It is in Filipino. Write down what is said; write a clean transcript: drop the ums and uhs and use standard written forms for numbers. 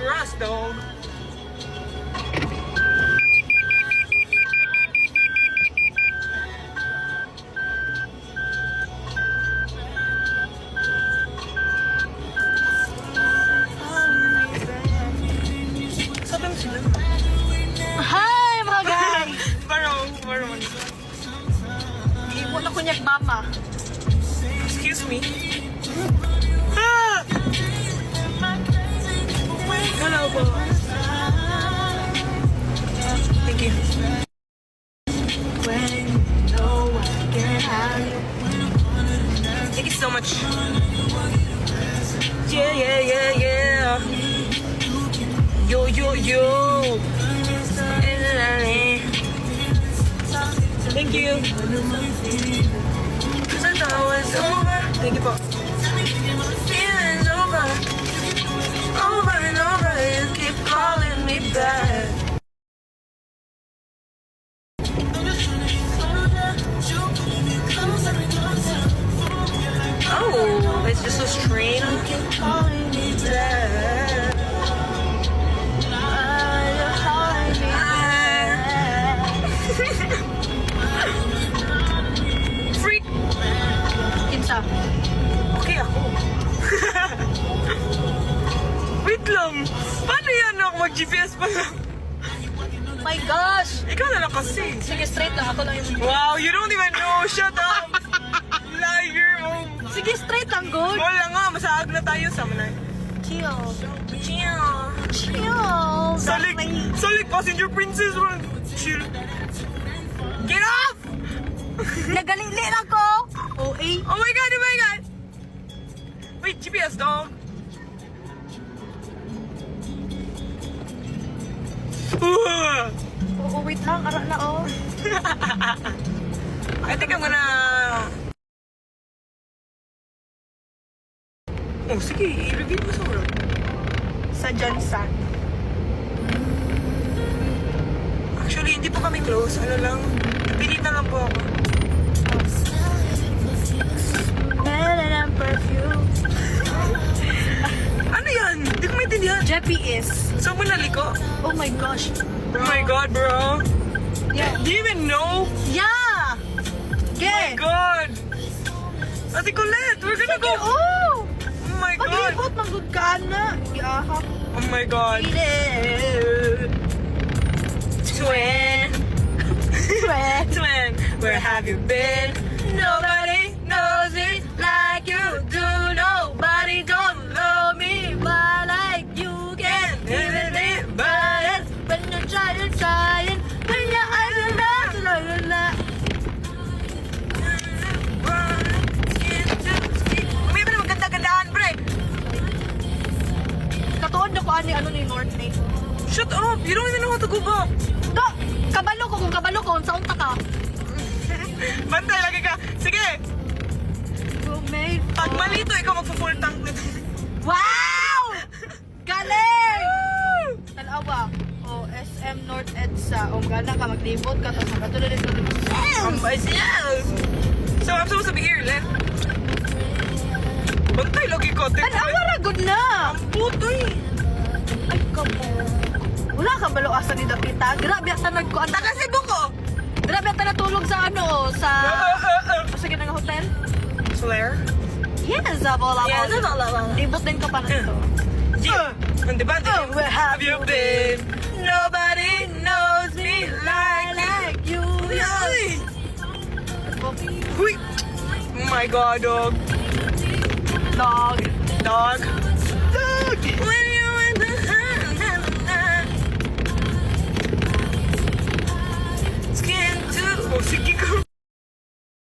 grass, dog. Sabi mo sila. Hi, mga guys! Baro. Ibo na kunyak mama. Excuse me. Ah! Hello po. Thank you. Thank you so much. Yeah. Yo. Thank you. Cause I thought it was over. Thank you po. Feeling's over. Over and over. You keep calling me back. Oh, it's just a strain. You keep calling me back. Freak! Kinsa. Okay ako. Wait lang. Paano yan ako mag-GPS pa lang? My gosh! Ikaw na lang kasi. Sige, straight lang. Ako lang yung... Wow, you don't even know. Shut up. Liar mo. Sige, straight lang, good. Wala nga, masaag na tayo sa manay. Chill. Chill. Salig, passenger princess. Chill. Get off! Nagalili lang ko! OA. Oh my god. Wait, GPS dog. Oo, wait lang. Ara na, oh. I think I'm gonna... Oh, sige, i-review mo sa ulo. Sa Johnson. Actually, hindi po kami close. Ano lang, pinita lang po ako. Better than perfume. Ano yan? Hindi ko maintindihan. Jeppy is. Saan mo naliko? Oh my gosh. Oh my god, bro. Yeah. Do you even know? Yeah! Okay. God! Ate Kolette, we're gonna go! Oh! Oh my god! Pag-ibot, manggod ka na. Iahap. Oh my god! Twin! Twin! Where have you been? Nobody knows it like you do. Nobody don't love me like you can. But When you're trying, when you're la. May ba naman ganda-gandaan, pre? Katuon na ko ani ano ni North Lake. Shut up! You don't even know how to go back! Do! Kabalo ko, sa unta ka. Bantay, lagi ka! Sige! Pag malito, ikaw magpo-full tank nito. Wow! Galing! Tanawa. O, SM North EDSA. O, gana ka, maglibot ka. Tapos nakatulad ito. Yes! So, I'm supposed to be here, left. Bantay, lagi ka. Tanawa ra, good na. Ang putoy! Ay, kamo. Wala ka balo asa ni Dapita. Grabe ang tanod ko. Ang taga Cebu ko. Grabe ang natulog sa ano, sa... Sa ginang hotel. Slayer? Yes, bola. Yes, bola. Libot din ka pa na ito. Yeah. And the band, where have you been? Nobody knows me like you. Really? Huy! Oh my god, dog. Dog. Dog.